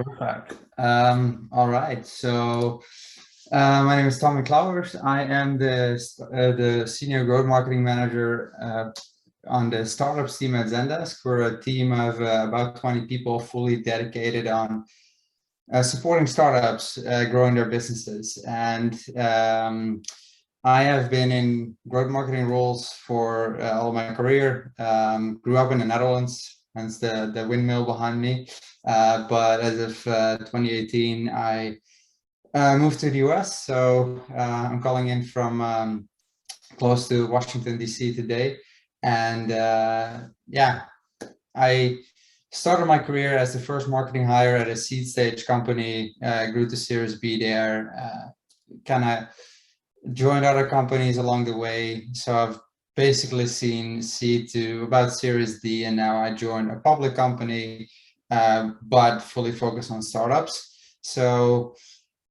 Perfect. All right. So my name is Tommy Klouwers. I am the Senior Growth Marketing Manager on the startups team at Zendesk. We're a team of about 20 people fully dedicated on supporting startups, growing their businesses. And I have been in growth marketing roles for all my career. Grew up in the Netherlands, hence the windmill behind me. But as of 2018, I moved to the US. So I'm calling in from close to Washington, DC today. And yeah, I started my career as the first marketing hire at a seed stage company, grew to Series B there, kind of joined other companies along the way. So I've basically seen seed to about Series D, and now I joined a public company, but fully focused on startups. So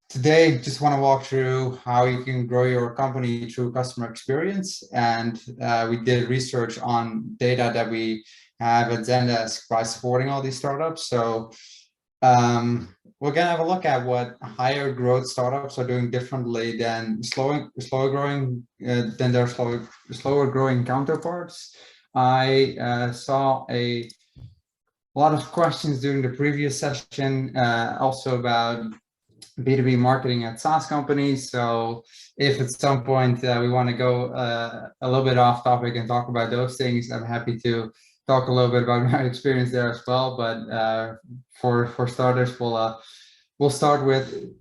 today, just want to walk through how you can grow your company through customer experience. And we did research on data that we have at Zendesk by supporting all these startups. So we're going to have a look at what higher growth startups are doing differently than slower growing than their slower growing counterparts. I saw a lot of questions during the previous session, also about B2B marketing at SaaS companies. So if at some point we want to go a little bit off topic and talk about those things, I'm happy to talk a little bit about my experience there as well. But for starters, we'll start with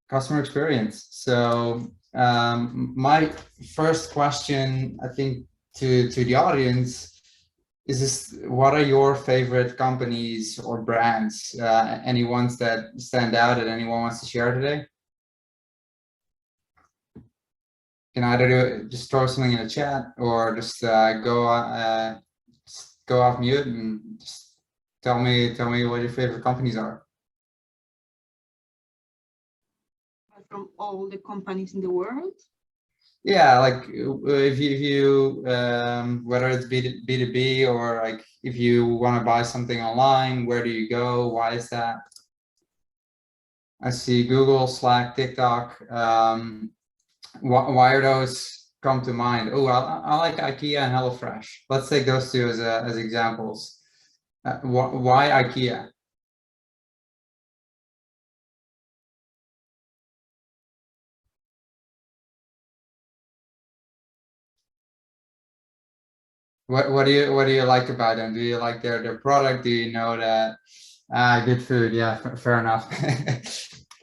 customer experience. So my first question, I think, to the audience is this: what are your favorite companies or brands? Any ones that stand out that anyone wants to share today? You can either just throw something in the chat or just go off mute and just tell me what your favorite companies are. From all the companies in the world? Yeah, like if you whether it's B2B or like if you want to buy something online, where do you go? Why is that? I see Google, Slack, TikTok. Why are those come to mind? Oh, I like IKEA and HelloFresh. Let's take those two as examples. Why IKEA? What do you like about them? Do you like their product? Do you know that good food? Yeah, fair enough.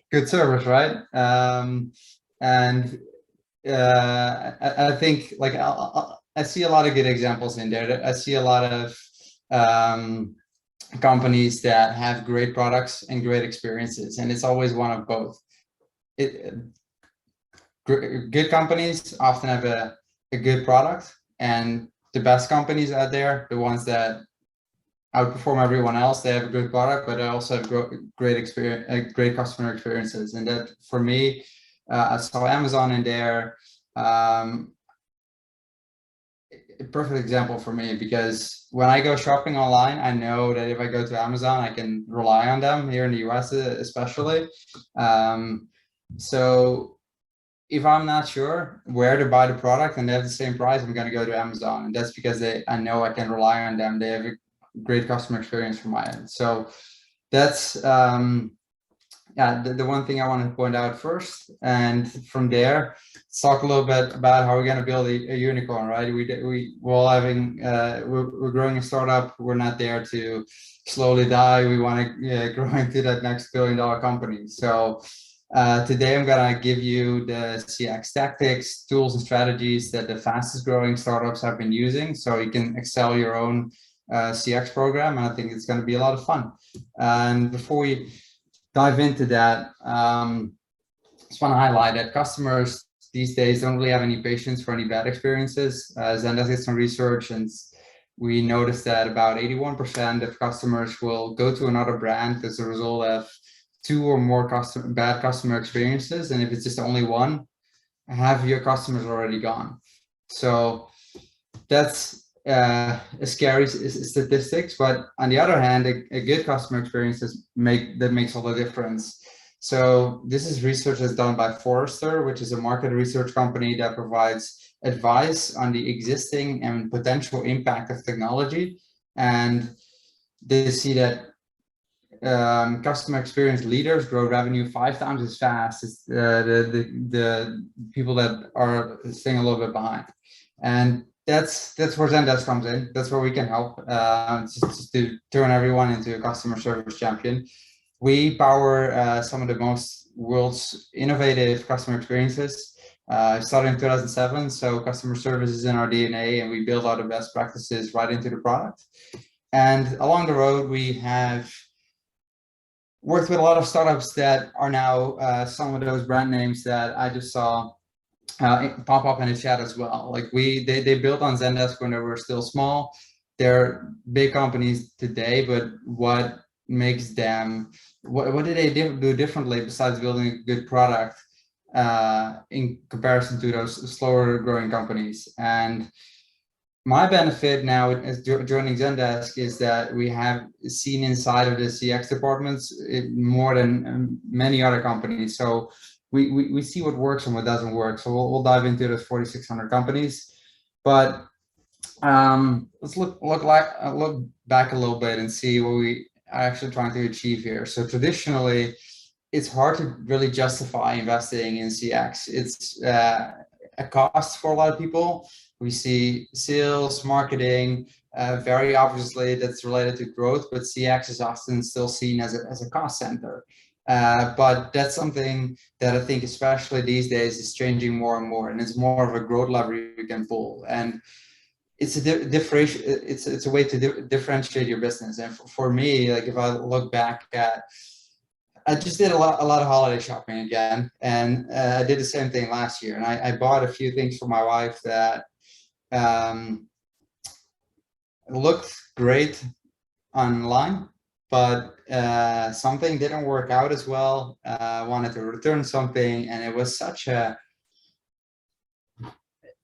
Good service, right? And I think like I see a lot of good examples in there. I see a lot of companies that have great products and great experiences, and it's always one of both. Good companies often have a good product, and the best companies out there, the ones that outperform everyone else, they have a good product, but they also have great experience, great customer experiences. And that, for me, I saw Amazon in there. A perfect example for me, because when I go shopping online, I know that if I go to Amazon, I can rely on them here in the US, especially. So if I'm not sure where to buy the product and they have the same price, I'm going to go to Amazon. And that's because I know I can rely on them. They have a great customer experience from my end. So that's yeah, the one thing I want to point out first. And from there, let's talk a little bit about how we're going to build a unicorn, right? We're all having we're growing a startup. We're not there to slowly die. We want to grow into that next billion-dollar company. So today I'm gonna give you the CX tactics, tools, and strategies that the fastest growing startups have been using, so you can excel your own CX program. And I think it's going to be a lot of fun. And before we dive into that, just want to highlight that customers these days don't really have any patience for any bad experiences. Zendesk did some research, and we noticed that about 81% of customers will go to another brand as a result of 2 or more bad customer experiences. And if it's just only one, half of your customers are already gone. So that's scary statistics, but on the other hand, a good customer experience makes all the difference. So this is research that's done by Forrester, which is a market research company that provides advice on the existing and potential impact of technology. And they see that customer experience leaders grow revenue 5 times as fast as the people that are staying a little bit behind. And that's where Zendesk comes in. That's where we can help, just to turn everyone into a customer service champion. We power some of the most world's innovative customer experiences. Started in 2007, so customer service is in our DNA, and we build out the best practices right into the product. And along the road, we have worked with a lot of startups that are now some of those brand names that I just saw pop up in the chat as well. Like they built on Zendesk when they were still small. They're big companies today, but what makes them, what did they do differently besides building a good product in comparison to those slower growing companies? And my benefit now as joining Zendesk is that we have seen inside of the CX departments more than many other companies. So we see what works and what doesn't work. So we'll dive into those 4,600 companies. But let's look back a little bit and see what we are actually trying to achieve here. So traditionally, it's hard to really justify investing in CX. It's a cost for a lot of people. We see sales, marketing, very obviously that's related to growth, but CX is often still seen as a cost center. But that's something that I think, especially these days, is changing more and more, and it's more of a growth lever you can pull. And it's a way to differentiate your business. And for me, like if I look back at, I just did a lot of holiday shopping again, and I did the same thing last year. And I bought a few things for my wife that looked great online, but something didn't work out as well. Wanted to return something, and it was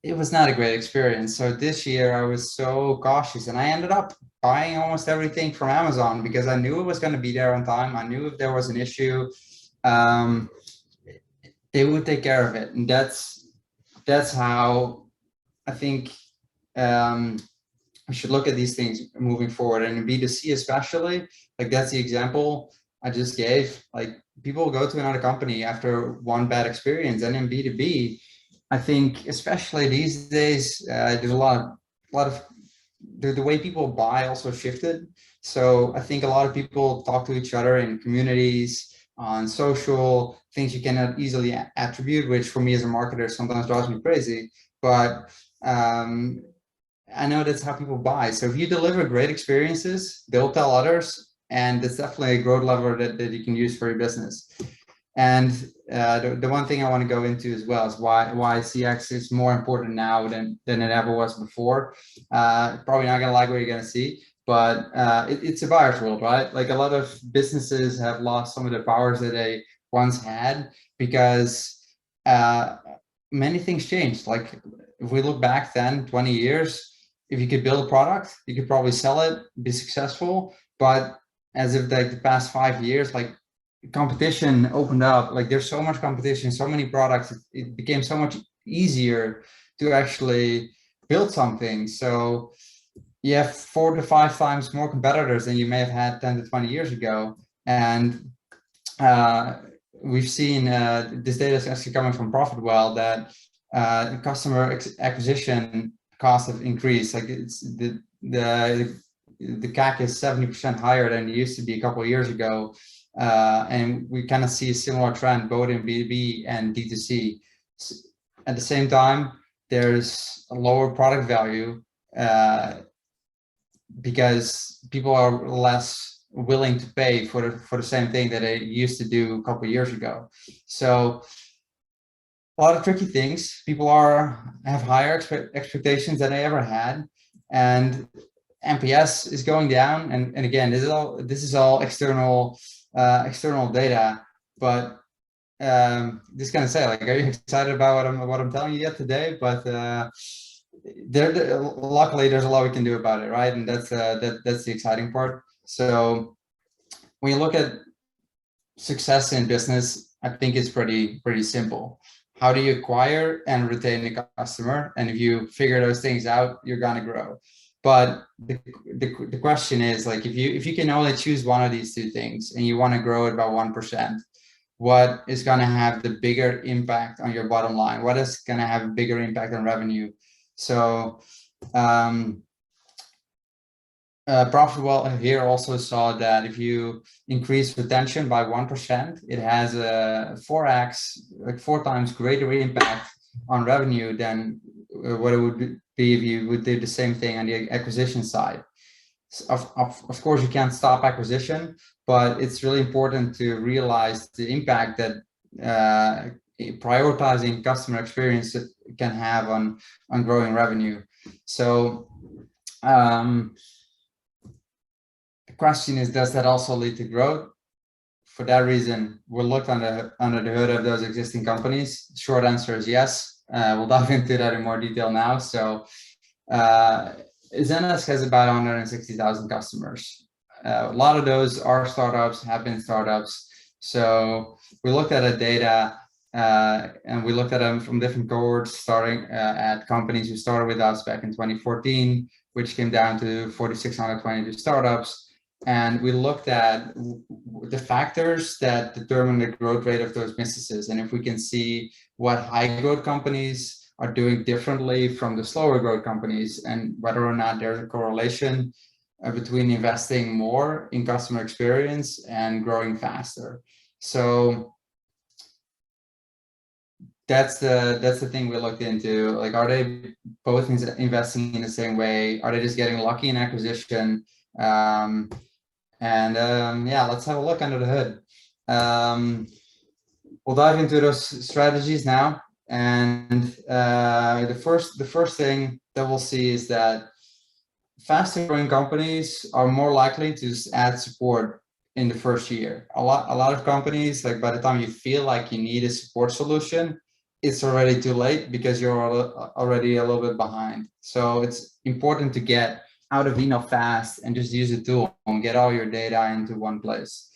it was not a great experience. So this year I was so cautious, and I ended up buying almost everything from Amazon because I knew it was going to be there on time. I knew if there was an issue, they would take care of it. And that's how I think we should look at these things moving forward. And in B2C especially, like that's the example I just gave. Like people go to another company after one bad experience. And in B2B, I think especially these days, there's a lot of the way people buy also shifted. So I think a lot of people talk to each other in communities, on social, things you cannot easily attribute, which for me as a marketer sometimes drives me crazy. But I know that's how people buy. So if you deliver great experiences, they'll tell others, and it's definitely a growth lever that you can use for your business. And the one thing I want to go into as well is why CX is more important now than it ever was before. Probably not gonna like what you're gonna see, but it's a buyer's world, right? Like a lot of businesses have lost some of the powers that they once had because many things changed. Like if we look back then 20 years, if you could build a product, you could probably sell it, be successful. But as of like the past 5 years, like competition opened up, like there's so much competition, so many products, it became so much easier to actually build something. So you have 4 to 5 times more competitors than you may have had 10 to 20 years ago. And we've seen this data is actually coming from Profitwell that customer acquisition costs have increased. Like it's the CAC is 70% higher than it used to be a couple of years ago. And we kind of see a similar trend both in B2B and D2C. At the same time, there's a lower product value because people are less willing to pay for the same thing that they used to do a couple of years ago. So a lot of tricky things. People have higher expectations than they ever had, and NPS is going down. And again, this is all external data, but just gonna say, like, are you excited about what I'm telling you yet today? But luckily there's a lot we can do about it, right? And that's the exciting part. So when you look at success in business, I think it's pretty simple. How do you acquire and retain a customer? And if you figure those things out, you're gonna grow. But the question is, like, if you can only choose one of these two things and you want to grow it by 1%, what is going to have the bigger impact on your bottom line? What is going to have a bigger impact on revenue? So Profitable here also saw that if you increase retention by 1%, it has a 4x, like 4 times greater impact on revenue than what it would be if you would do the same thing on the acquisition side. Of course, you can't stop acquisition, but it's really important to realize the impact that prioritizing customer experience can have on growing revenue. So the question is, does that also lead to growth? For that reason, we'll look under the hood of those existing companies. Short answer is yes. We'll dive into that in more detail now. So Zendesk has about 160,000 customers. A lot of those are startups, have been startups. So we looked at the data and we looked at them from different cohorts, starting at companies who started with us back in 2014, which came down to 4,622 startups. And we looked at the factors that determine the growth rate of those businesses. And if we can see what high growth companies are doing differently from the slower growth companies, and whether or not there's a correlation between investing more in customer experience and growing faster. So that's the thing we looked into. Like, are they both investing in the same way? Are they just getting lucky in acquisition? Yeah, let's have a look under the hood. We'll dive into those strategies now. And the first thing that we'll see is that faster growing companies are more likely to add support in the first year. A lot of companies, like, by the time you feel like you need a support solution, it's already too late because you're already a little bit behind. So it's important to get out of email fast and just use a tool and get all your data into one place.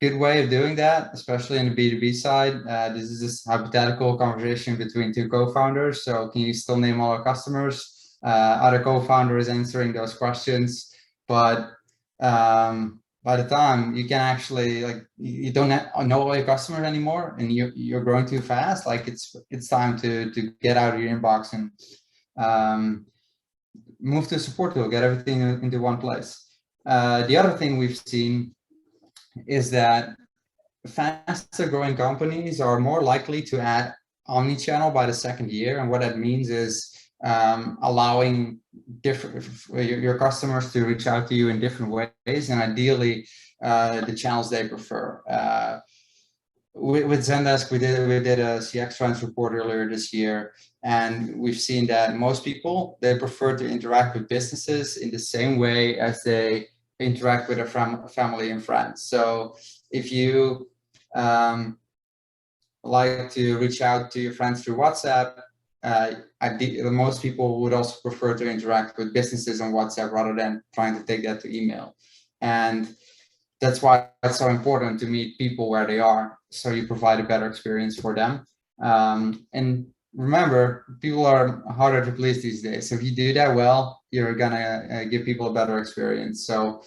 Good way of doing that, especially in the B2B side. This is this hypothetical conversation between two co-founders. So can you still name all our customers? Other co-founder is answering those questions, but by the time you can actually, like, you don't know all your customers anymore, and you're growing too fast. Like, it's time to get out of your inbox and move to a support tool, get everything into one place. The other thing we've seen is that faster growing companies are more likely to add omnichannel by the second year. And what that means is allowing your customers to reach out to you in different ways, and ideally the channels they prefer. With Zendesk, we did a CX Trends report earlier this year, and we've seen that most people, they prefer to interact with businesses in the same way as they interact with their family and friends. So if you like to reach out to your friends through WhatsApp, most people would also prefer to interact with businesses on WhatsApp rather than trying to take that to email. And that's why it's so important to meet people where they are, so you provide a better experience for them. And remember, people are harder to please these days. So if you do that well, you're gonna give people a better experience. So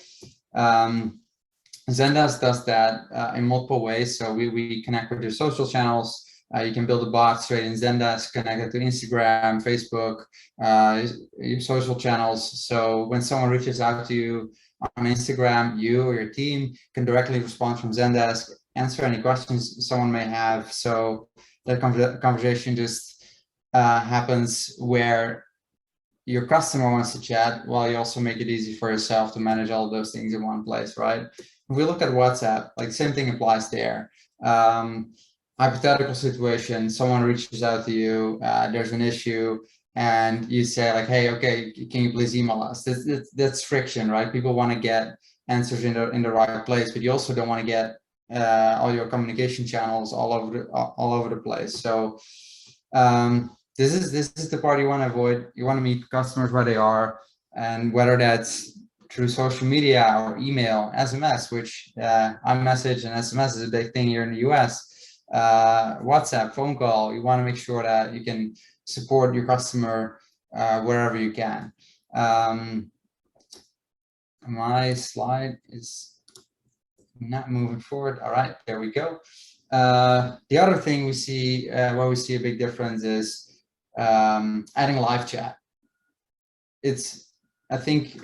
Zendesk does that in multiple ways. So we connect with your social channels. You can build a bot straight in Zendesk, connect it to Instagram, Facebook, your social channels. So when someone reaches out to you on Instagram, you or your team can directly respond from Zendesk, answer any questions someone may have. So that conversation just happens where your customer wants to chat, while you also make it easy for yourself to manage all those things in one place, right? If we look at WhatsApp, like, same thing applies there. Hypothetical situation, someone reaches out to you, there's an issue, and you say, like, hey, okay, can you please email us? That's friction, right? People want to get answers in the right place, but you also don't want to get all your communication channels all over the place. So this is the part you want to avoid. You want to meet customers where they are, and whether that's through social media or email, SMS, which iMessage and SMS is a big thing here in the US. WhatsApp, phone call. You want to make sure that you can support your customer wherever you can. My slide is not moving forward. All right, there we go. The other thing we see, where we see a big difference is adding live chat. I think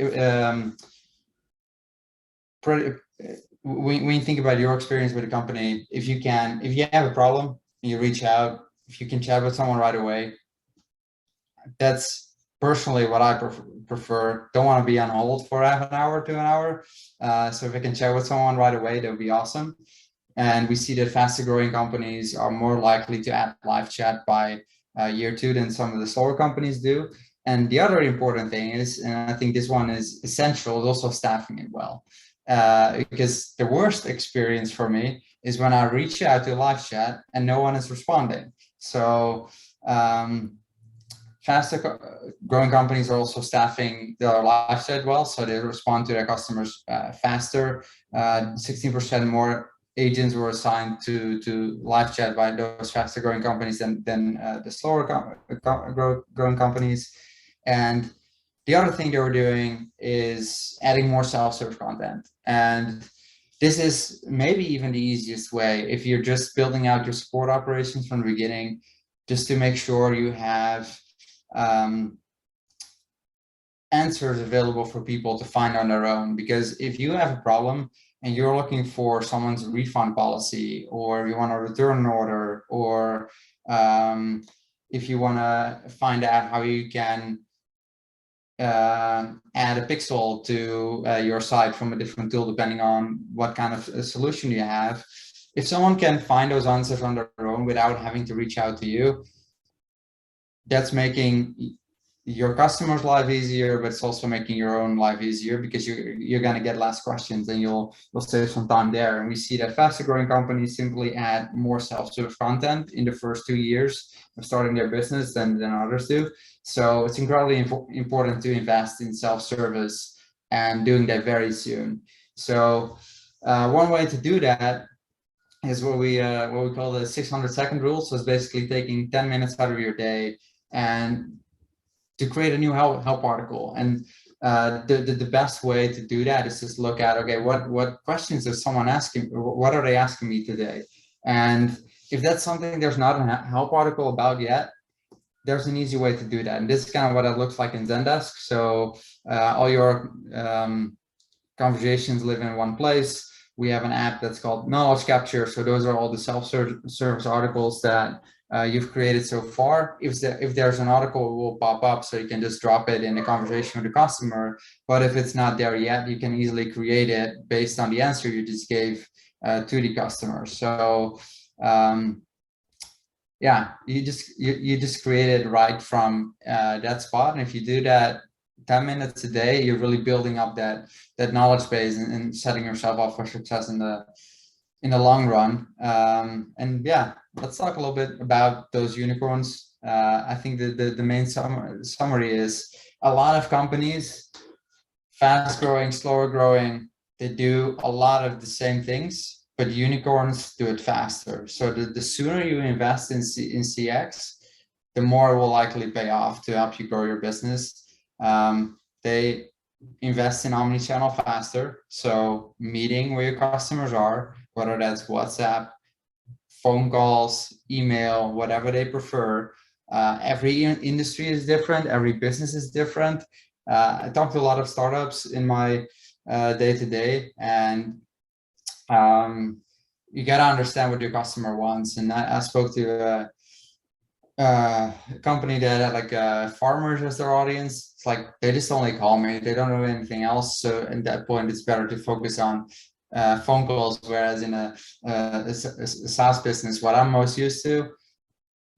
when you think about your experience with the company, if you have a problem, you reach out, if you can chat with someone right away, that's personally what I prefer. Don't want to be on hold for half an hour to an hour. So if I can chat with someone right away, that would be awesome. And we see that faster growing companies are more likely to add live chat by year 2 than some of the slower companies do. And the other important thing is, and I think this one is essential, is also staffing it well. Because the worst experience for me is when I reach out to live chat and no one is responding. So faster growing companies are also staffing their live chat well, so they respond to their customers faster. 16% more agents were assigned to live chat by those faster growing companies than the slower growing companies. And the other thing they were doing is adding more self-serve content. And this is maybe even the easiest way if you're just building out your support operations from the beginning, just to make sure you have answers available for people to find on their own. Because if you have a problem and you're looking for someone's refund policy, or you want to return an order, or if you want to find out how you can add a pixel to your site from a different tool, depending on what kind of solution you have, if someone can find those answers on their own without having to reach out to you, that's making your customer's life easier, but it's also making your own life easier, because you're going to get less questions and you'll save some time there. And we see that faster growing companies simply add more self-serve content in the first 2 years of starting their business than others do. So it's incredibly important to invest in self-service and doing that very soon. So one way to do that is what we call the 600-second rule. So it's basically taking 10 minutes out of your day and to create a new help article. And the best way to do that is just look at, okay, what questions is someone asking? What are they asking me today? And if that's something there's not a help article about yet, there's an easy way to do that. And this is kind of what it looks like in Zendesk. So all your conversations live in one place. We have an app that's called Knowledge Capture. So those are all the self-service articles that you've created so far. If there's an article, it will pop up, so you can just drop it in the conversation with the customer. But if it's not there yet, you can easily create it based on the answer you just gave to the customer. So yeah, you just create it right from that spot. And if you do that 10 minutes a day, you're really building up that knowledge base and setting yourself up for success in the long run. And yeah, let's talk a little bit about those unicorns. I think the main summary is a lot of companies, fast growing, slower growing, they do a lot of the same things, but unicorns do it faster. So the sooner you invest in CX, the more it will likely pay off to help you grow your business. They invest in omnichannel faster. So meeting where your customers are, whether that's WhatsApp, phone calls, email, whatever they prefer. Every industry is different. Every business is different. I talk to a lot of startups in my day-to-day, and you got to understand what your customer wants. And I spoke to a company that had like farmers as their audience. It's like they just only call me, they don't know anything else. So at that point, it's better to focus on phone calls. Whereas in a SaaS business, what I'm most used to,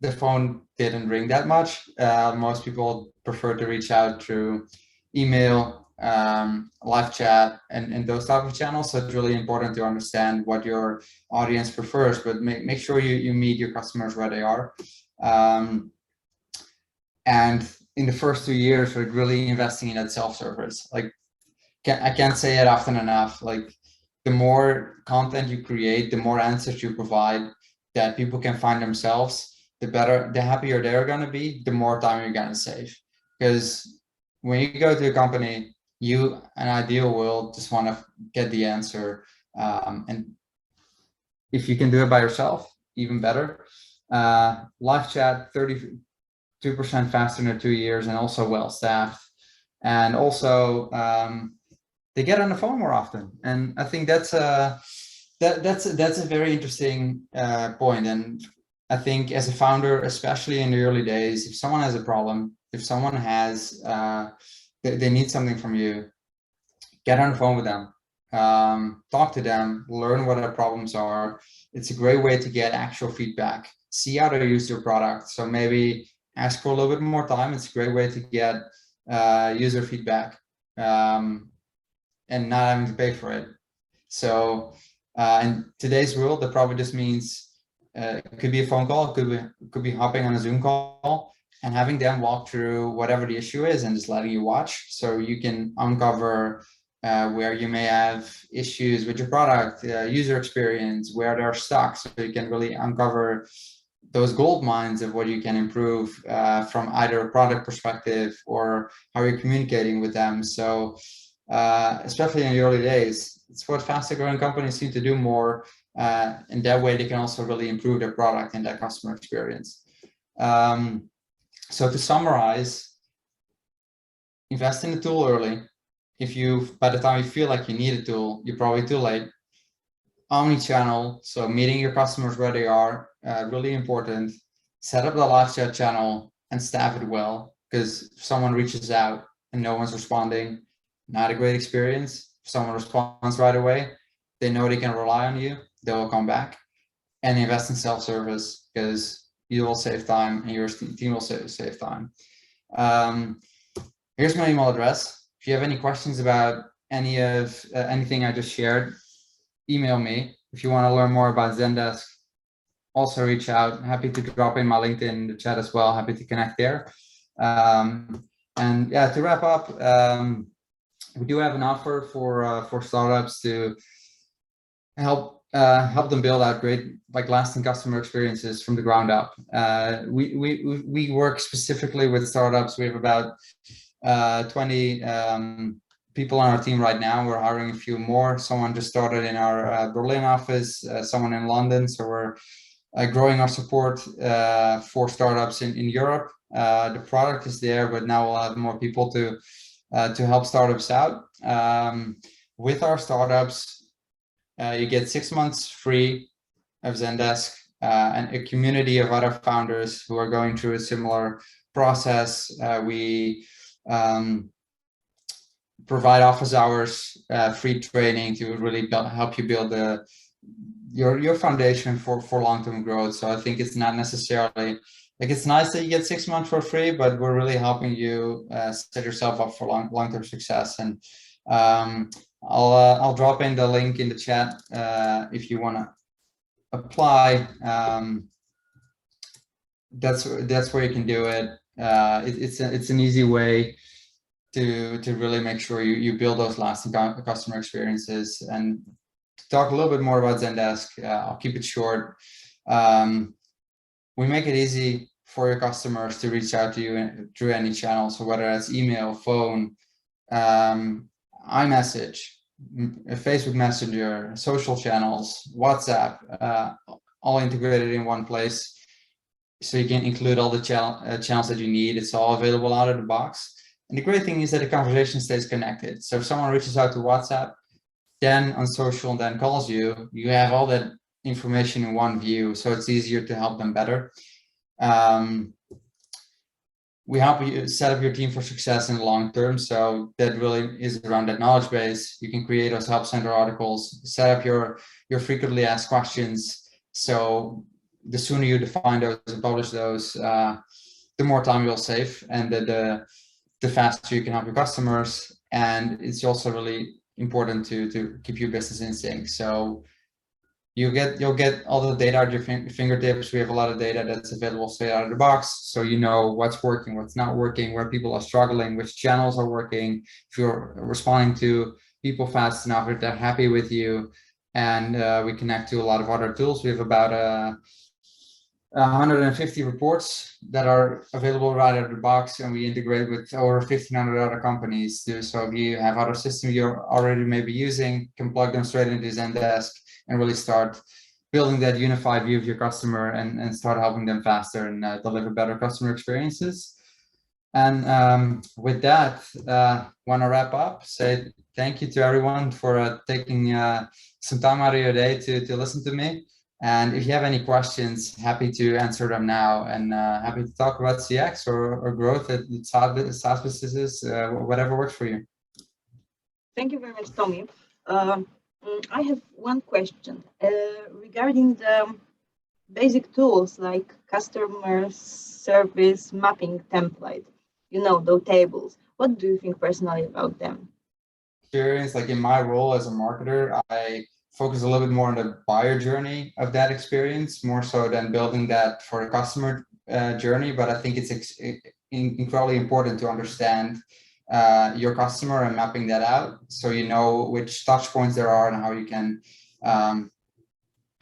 the phone didn't ring that much. Most people prefer to reach out through email, live chat, and those type of channels. So it's really important to understand what your audience prefers, but make sure you meet your customers where they are. And in the first 2 years, we're really investing in that self-service. Like, I can't say it often enough. Like, the more content you create, the more answers you provide that people can find themselves, the better, the happier they're going to be, the more time you're going to save. Because when you go to a company, you, an ideal will just want to get the answer. And if you can do it by yourself, even better. Live chat, 32% faster in 2 years, and also well staffed. And also, they get on the phone more often, and I think that's a very interesting point. And I think as a founder, especially in the early days, if someone has a problem, if someone has they need something from you, get on the phone with them, talk to them, learn what their problems are. It's a great way to get actual feedback, see how they use your product. So maybe ask for a little bit more time. It's a great way to get user feedback. And not having to pay for it. So in today's world, that probably just means it could be a phone call, it could be hopping on a Zoom call and having them walk through whatever the issue is and just letting you watch, so you can uncover where you may have issues with your product, user experience, where there are stuck, so you can really uncover those gold mines of what you can improve from either a product perspective or how you're communicating with them. So especially in the early days, it's what faster growing companies seem to do more. In that way, they can also really improve their product and their customer experience. So to summarize, invest in the tool early. If you, by the time you feel like you need a tool, you're probably too late. Omni-channel, so meeting your customers where they are, really important. Set up the live chat channel and staff it well, because if someone reaches out and no one's responding, not a great experience. If someone responds right away, they know they can rely on you, they will come back. And invest in self-service, because you will save time and your team will save time. Here's my email address. If you have any questions about anything I just shared, email me. If you want to learn more about Zendesk, also reach out. I'm happy to drop in my LinkedIn in the chat as well. Happy to connect there. And yeah, to wrap up, we do have an offer for startups to help them build out great, like, lasting customer experiences from the ground up. We work specifically with startups. We have about 20 people on our team right now. We're hiring a few more. Someone just started in our Berlin office, someone in London. So we're growing our support for startups in Europe. The product is there, but now we'll have more people to help startups out. With our startups, you get 6 months free of Zendesk and a community of other founders who are going through a similar process. We provide office hours, free training to really help you build your foundation for long-term growth. So I think it's not necessarily, like, it's nice that you get 6 months for free, but we're really helping you set yourself up for long-term success. And I'll drop in the link in the chat if you want to apply. That's where you can do it. It's an easy way to really make sure you build those lasting customer experiences. And to talk a little bit more about Zendesk, I'll keep it short. We make it easy for your customers to reach out to you through any channel. So whether that's email, phone, iMessage, Facebook Messenger, social channels, WhatsApp, all integrated in one place. So you can include all the channels that you need. It's all available out of the box. And the great thing is that the conversation stays connected. So if someone reaches out to WhatsApp, then on social, then calls you, you have all that information in one view. So it's easier to help them better. We help you set up your team for success in the long term. So that really is around that knowledge base. You can create those help center articles, set up your frequently asked questions. So the sooner you define those and publish those, the more time you'll save, and the faster you can help your customers. And it's also really important to keep your business in sync. So you'll get all the data at your fingertips. We have a lot of data that's available straight out of the box, so you know what's working, what's not working, where people are struggling, which channels are working, if you're responding to people fast enough, if they're happy with you. And we connect to a lot of other tools. We have about 150 reports that are available right out of the box, and we integrate with over 1,500 other companies too. So if you have other systems you're already maybe using, you can plug them straight into Zendesk and really start building that unified view of your customer and start helping them faster and deliver better customer experiences. And with that, want to wrap up, say thank you to everyone for taking some time out of your day to listen to me. And if you have any questions, happy to answer them now, and happy to talk about CX or growth at SaaS businesses, whatever works for you. Thank you very much, Tommy. I have one question regarding the basic tools like customer service mapping template, those tables. What do you think personally about them? Experience, like in my role as a marketer, I focus a little bit more on the buyer journey of that experience, more so than building that for a customer journey. But I think it's incredibly important to understand your customer and mapping that out, so you know which touch points there are and how you can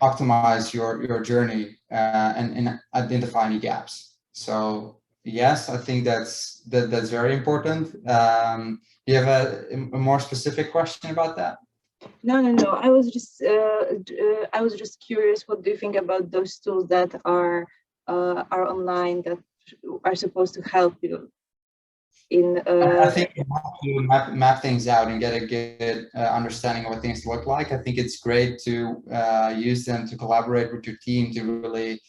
optimize your journey and identify any gaps. So yes, I think that's very important. Do you have a more specific question about that? No. I was just curious. What do you think about those tools that are online that are supposed to help you in? I think you have to map things out and get a good understanding of what things look like. I think it's great to use them to collaborate with your team to really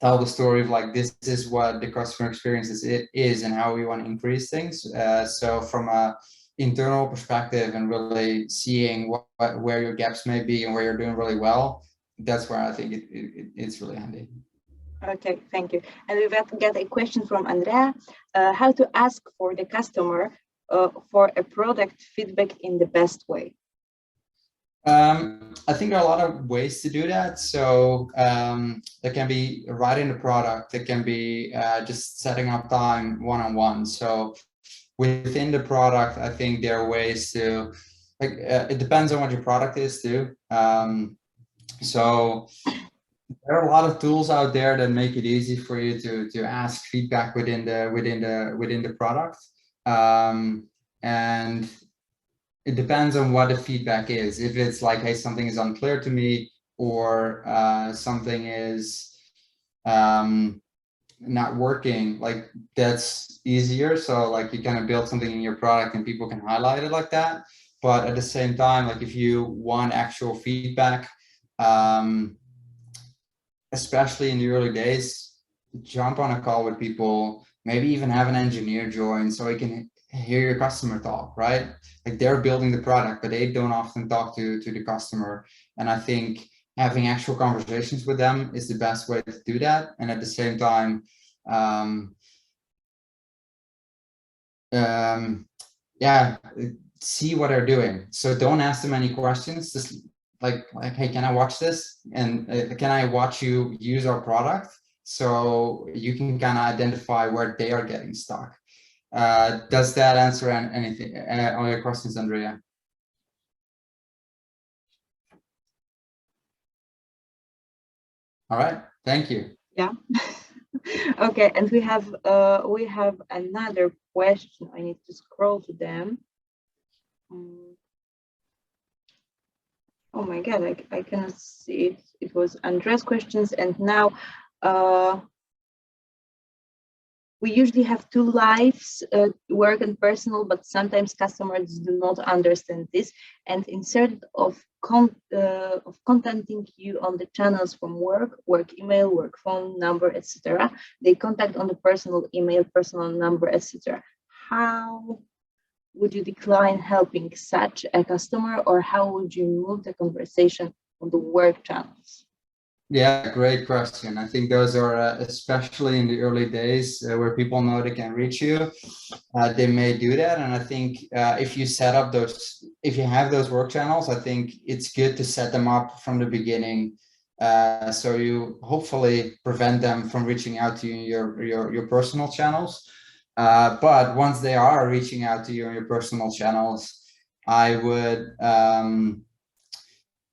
tell the story of like, this is what the customer experience is and how we want to increase things. So from a internal perspective and really seeing where your gaps may be and where you're doing really well, that's where I think it's really handy. Okay, thank you. And we've got a question from Andrea. How to ask for the customer for a product feedback in the best way? I think there are a lot of ways to do that. So that can be right in the product. It can be just setting up time one-on-one. So within the product, I think there are ways to, like, it depends on what your product is too. So there are a lot of tools out there that make it easy for you to ask feedback within the product. And it depends on what the feedback is. If it's like, hey, something is unclear to me, or something is not working, like that's easier. So like you kind of build something in your product and people can highlight it like that. But at the same time, like if you want actual feedback, especially in the early days, jump on a call with people, maybe even have an engineer join so he can hear your customer talk, right? Like they're building the product, but they don't often talk to the customer. And I think having actual conversations with them is the best way to do that. And at the same time, yeah, see what they're doing. So don't ask them any questions. Just like, hey, can I watch this? And can I watch you use our product? So you can kind of identify where they are getting stuck. Does that answer anything, all your questions, Andrea? All right, thank you. Yeah. Okay, and we have another question. I need to scroll to them. Oh my God, I cannot see it. It was Andrea's questions, and now we usually have two lives, work and personal, but sometimes customers do not understand this. And instead of contacting you on the channels from work email, work phone number, etc., they contact on the personal email, personal number, etc. How would you decline helping such a customer, or how would you move the conversation on the work channels? Yeah, great question. I think those are especially in the early days where people know they can reach you, they may do that. And I think if you set up those, if you have those work channels, I think it's good to set them up from the beginning. So you hopefully prevent them from reaching out to you in your personal channels. But once they are reaching out to you in your personal channels, I would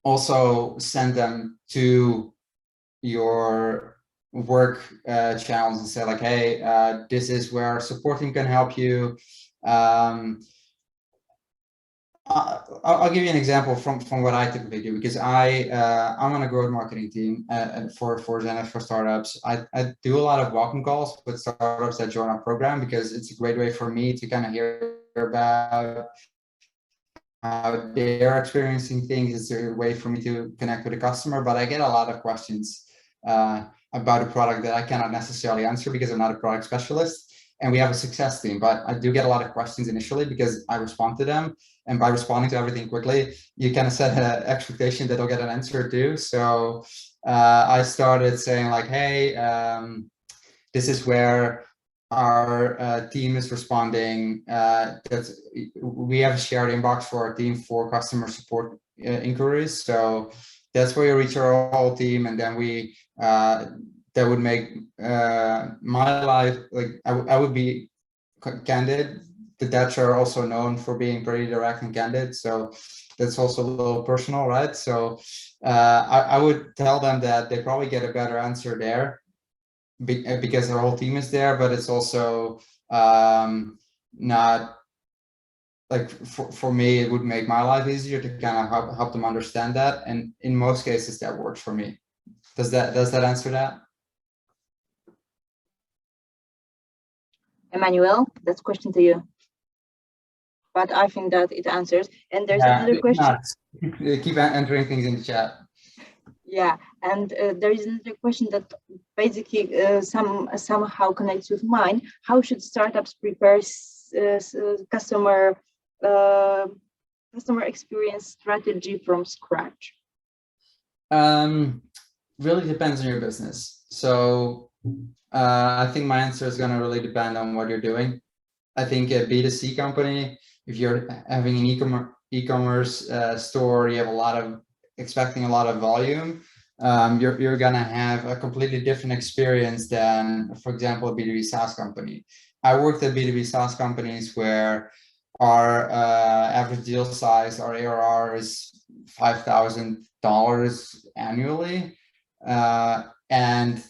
also send them to your work channels and say like, hey, this is where support team can help you. I'll give you an example from what I typically do, because I'm on a growth marketing team for Zendesk for startups. I do a lot of welcome calls with startups that join our program, because it's a great way for me to kind of hear about how they're experiencing things. It's a way for me to connect with the customer, but I get a lot of questions about a product that I cannot necessarily answer because I'm not a product specialist. And we have a success team, but I do get a lot of questions initially because I respond to them. And by responding to everything quickly, you kind of set an expectation that I'll get an answer too. So I started saying like, hey, this is where our team is responding. That we have a shared inbox for our team for customer support inquiries. So that's where you reach our whole team, and then we that would make my life, like I would be candid. The Dutch are also known for being pretty direct and candid, so that's also a little personal, right? So I would tell them that they probably get a better answer there because their whole team is there, but it's also not like for me, it would make my life easier to kind of help them understand that. And in most cases that works for me. Does that answer that? Emmanuel, that's question to you. But I think that it answers. And there's another question. Keep entering things in the chat. Yeah, and there is another question that basically somehow connects with mine. How should startups prepare customer experience strategy from scratch? Really depends on your business. So I think my answer is going to really depend on what you're doing. I think a B2C company, if you're having an e-commerce store, you have expecting a lot of volume, you're gonna have a completely different experience than, for example, a B2B SaaS company. I worked at B2B SaaS companies where our average deal size, our ARR is $5,000 annually, and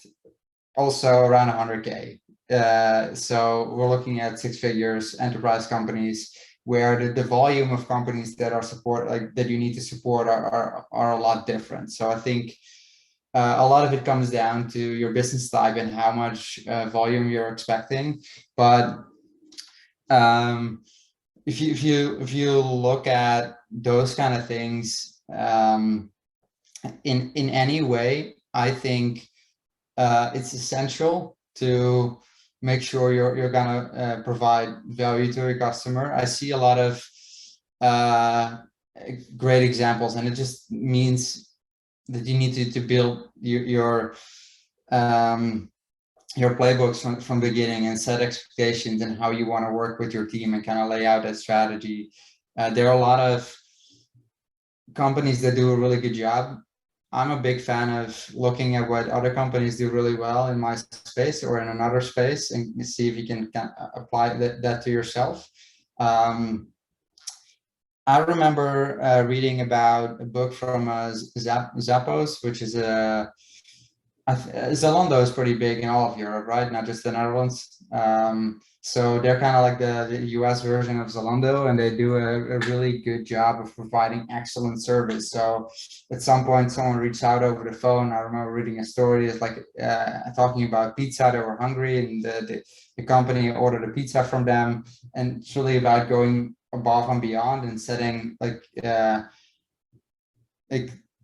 also around 100K. So we're looking at 6 figures enterprise companies where the volume of companies that are that you need to support are a lot different. So I think a lot of it comes down to your business type and how much volume you're expecting. But if you look at those kind of things in any way, I think it's essential to make sure you're gonna provide value to your customer. I see a lot of great examples, and it just means that you need to build your playbooks from the beginning and set expectations and how you want to work with your team and kind of lay out that strategy. There are a lot of companies that do a really good job. I'm a big fan of looking at what other companies do really well in my space or in another space and see if you can apply that to yourself. I remember reading about a book from Zappos, which is Zalando is pretty big in all of Europe, right? Not just the Netherlands. So they're kind of like the US version of Zalando, and they do a really good job of providing excellent service. So at some point, someone reached out over the phone. I remember reading a story. It's like talking about pizza. They were hungry, and the company ordered a pizza from them. And it's really about going above and beyond and setting like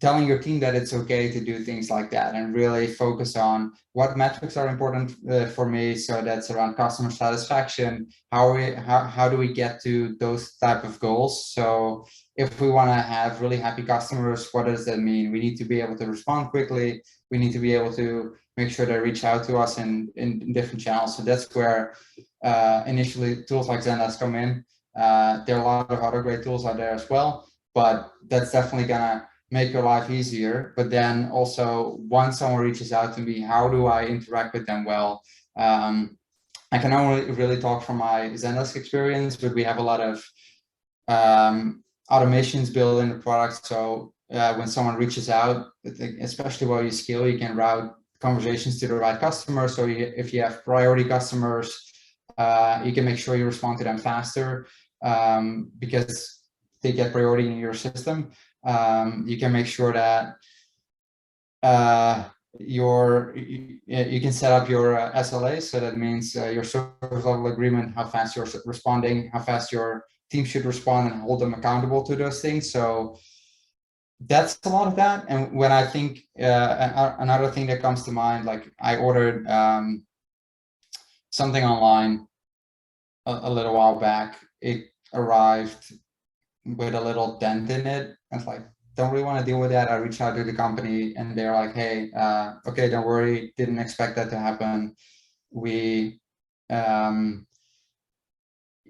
telling your team that it's okay to do things like that, and really focus on what metrics are important for me. So that's around customer satisfaction. How do we get to those type of goals? So if we want to have really happy customers, what does that mean? We need to be able to respond quickly. We need to be able to make sure they reach out to us in different channels. So that's where initially tools like Zendesk come in. There are a lot of other great tools out there as well, but that's definitely gonna make your life easier. But then also, once someone reaches out to me, how do I interact with them well? I can only really talk from my Zendesk experience, but we have a lot of automations built in the product. So when someone reaches out, especially while you scale, you can route conversations to the right customer. So if you have priority customers, you can make sure you respond to them faster because they get priority in your system. You can make sure that you can set up your SLAs. So that means your service level agreement, how fast you're responding, how fast your team should respond, and hold them accountable to those things. So that's a lot of that. And when I think another thing that comes to mind, like I ordered something online a little while back. It arrived with a little dent in it. I was like, don't really want to deal with that. I reached out to the company and they're like, hey, okay, don't worry, didn't expect that to happen. We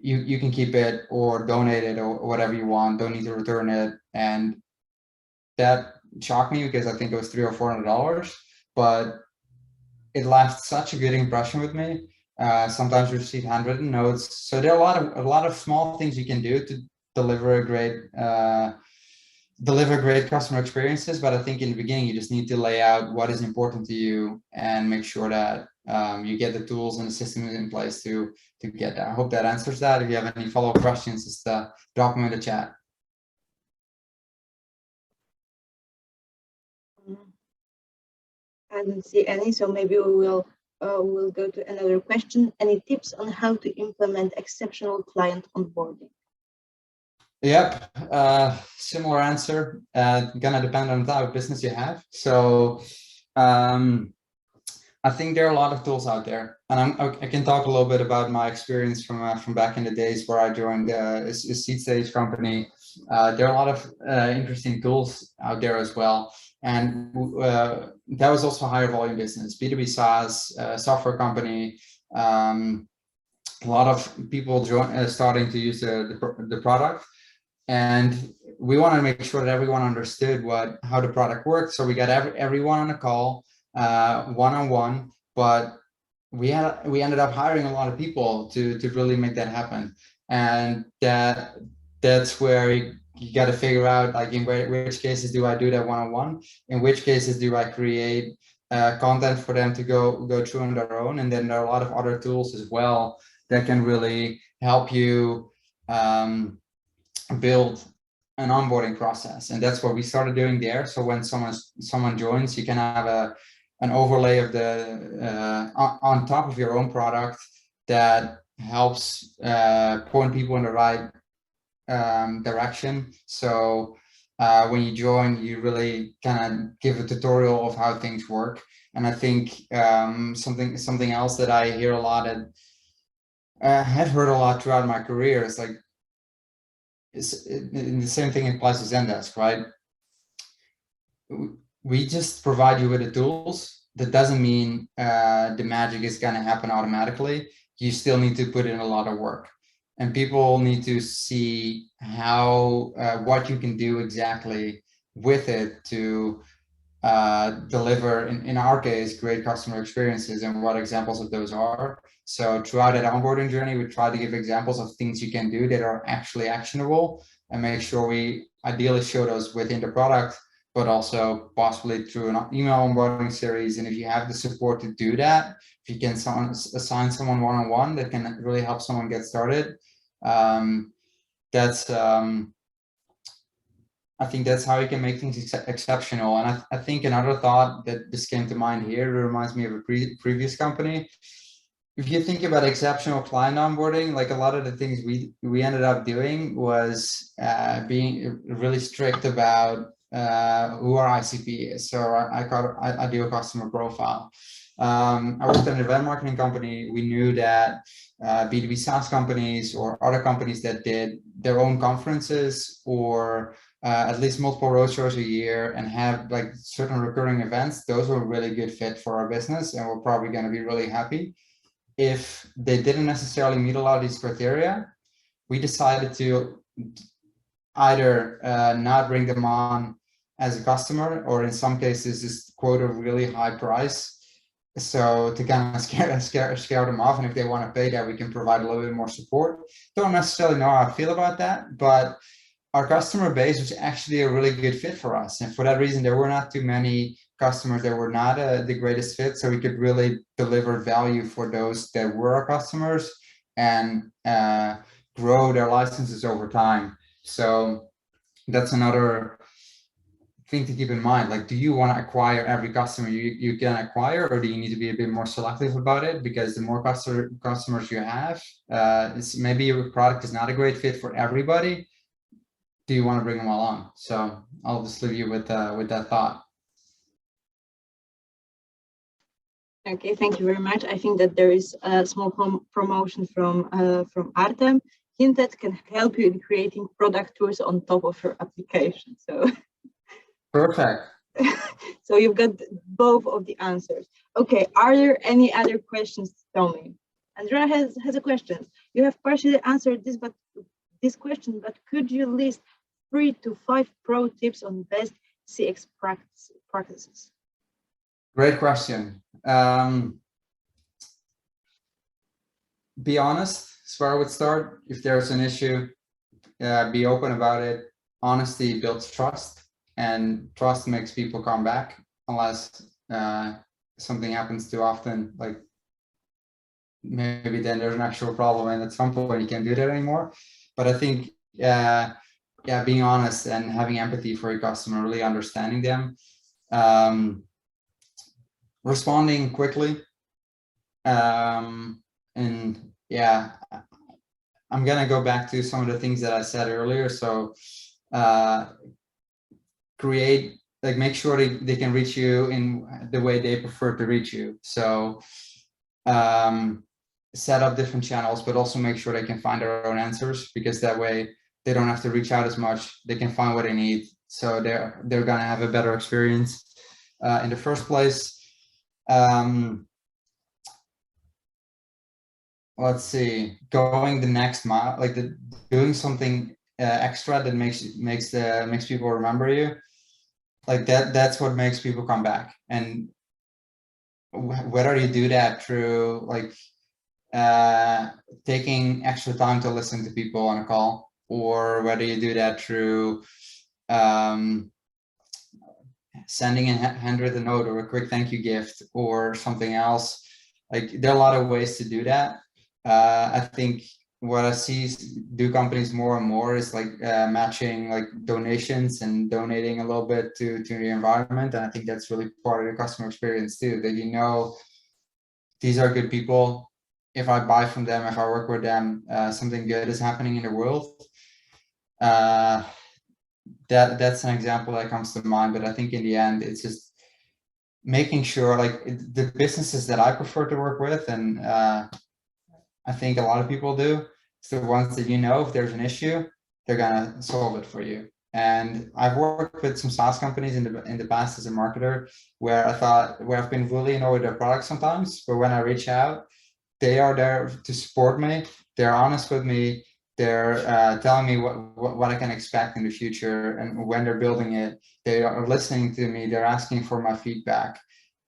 you can keep it or donate it or whatever you want, don't need to return it. And that shocked me because I think it was $300 or $400, but it left such a good impression with me. Sometimes we receive handwritten notes. So there are a lot of small things you can do to deliver great customer experiences. But I think in the beginning, you just need to lay out what is important to you and make sure that you get the tools and the systems in place to get that. I hope that answers that. If you have any follow-up questions, just drop them in the chat. I don't see any, so maybe we'll go to another question. Any tips on how to implement exceptional client onboarding? Yep, similar answer. Gonna depend on the type of business you have. So I think there are a lot of tools out there, and I can talk a little bit about my experience from back in the days where I joined a seed stage company. There are a lot of interesting tools out there as well, and that was also a higher volume business, B2B SaaS, software company. A lot of people starting to use the product. And we want to make sure that everyone understood how the product worked. So we got everyone on a call, one-on-one, but we ended up hiring a lot of people to really make that happen. And that's where you got to figure out, like, in which cases do I do that one-on-one? In which cases do I create content for them to go through on their own? And then there are a lot of other tools as well that can really help you build an onboarding process. And that's what we started doing there. So when someone joins, you can have an overlay of the on top of your own product that helps point people in the right direction. So when you join, you really kind of give a tutorial of how things work. And I think something else that I hear a lot and have heard a lot throughout my career is like, the same thing applies to Zendesk, right? We just provide you with the tools. That doesn't mean the magic is going to happen automatically. You still need to put in a lot of work, and people need to see how what you can do exactly with it to deliver, in our case, great customer experiences, and what examples of those are. So throughout that onboarding journey, we try to give examples of things you can do that are actually actionable, and make sure we ideally show those within the product, but also possibly through an email onboarding series. And if you have the support to do that, if you can assign someone one-on-one that can really help someone get started, I think that's how you can make things exceptional. And I think another thought that just came to mind here reminds me of a previous company. If you think about exceptional client onboarding, like a lot of the things we ended up doing was being really strict about who our ICP is. So I call it ideal customer profile. I worked in an event marketing company. We knew that B2B SaaS companies or other companies that did their own conferences or at least multiple roadshows a year and have like certain recurring events, those were a really good fit for our business, and we're probably going to be really happy. If they didn't necessarily meet a lot of these criteria, we decided to either not bring them on as a customer, or in some cases just quote a really high price, so to kind of scare them off. And if they want to pay that, we can provide a little bit more support. Don't necessarily know how I feel about that, but our customer base was actually a really good fit for us, and for that reason there were not too many customers that were not the greatest fit, so we could really deliver value for those that were our customers and grow their licenses over time. So that's another thing to keep in mind. Like, do you want to acquire every customer you can acquire, or do you need to be a bit more selective about it? Because the more customers you have, it's maybe your product is not a great fit for everybody. Do you want to bring them all on? So I'll just leave you with that thought. Okay, thank you very much. I think that there is a small promotion from Artem. Hinted can help you in creating product tours on top of your application. So perfect. So you've got both of the answers. Okay, are there any other questions, Tommy? Andrea has a question. You have partially answered this question, but could you list 3 to 5 pro tips on best CX practices? Great question. Be honest is where I would start. If there's an issue, be open about it. Honesty builds trust, and trust makes people come back, unless something happens too often, like maybe then there's an actual problem, and at some point you can't do that anymore. But I think being honest and having empathy for your customer, really understanding them, responding quickly, and yeah, I'm gonna go back to some of the things that I said earlier. So make sure they can reach you in the way they prefer to reach you. So set up different channels, but also make sure they can find their own answers, because that way they don't have to reach out as much. They can find what they need, so they're gonna have a better experience in the first place. Let's see, going the next mile, like doing something extra that makes people remember you, like that's what makes people come back. And whether you do that through like taking extra time to listen to people on a call, or whether you do that through sending a handwritten note or a quick thank you gift or something else, like there are a lot of ways to do that. I think what I see do companies more and more is like matching like donations and donating a little bit to the environment. And I think that's really part of the customer experience too, that you know these are good people. If I buy from them, if I work with them, something good is happening in the world. That's an example that comes to mind. But I think in the end, it's just making sure, like the businesses that I prefer to work with, and I think a lot of people do, it's the ones that, you know, if there's an issue, they're gonna solve it for you. And I've worked with some SaaS companies in the past as a marketer, where I've been really annoyed with their products sometimes, but when I reach out, they are there to support me. They're honest with me. They're telling me what I can expect in the future, and when they're building it, they are listening to me. They're asking for my feedback,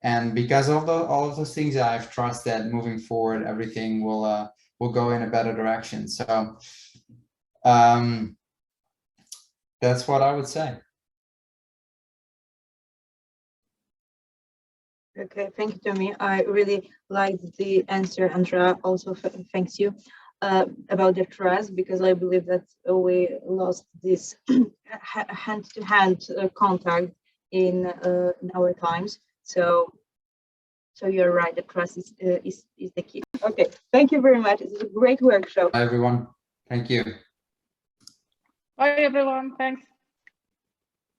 and because of all of those things, I have trust that moving forward, everything will go in a better direction. So that's what I would say. Okay, thank you, Tommy. I really liked the answer. Andrea also thanks you about the trust, because I believe that we lost this hand-to-hand contact in our times. So you're right. The trust is the key. Okay, thank you very much. It's a great workshop. Bye, everyone. Thank you. Bye, everyone. Thanks.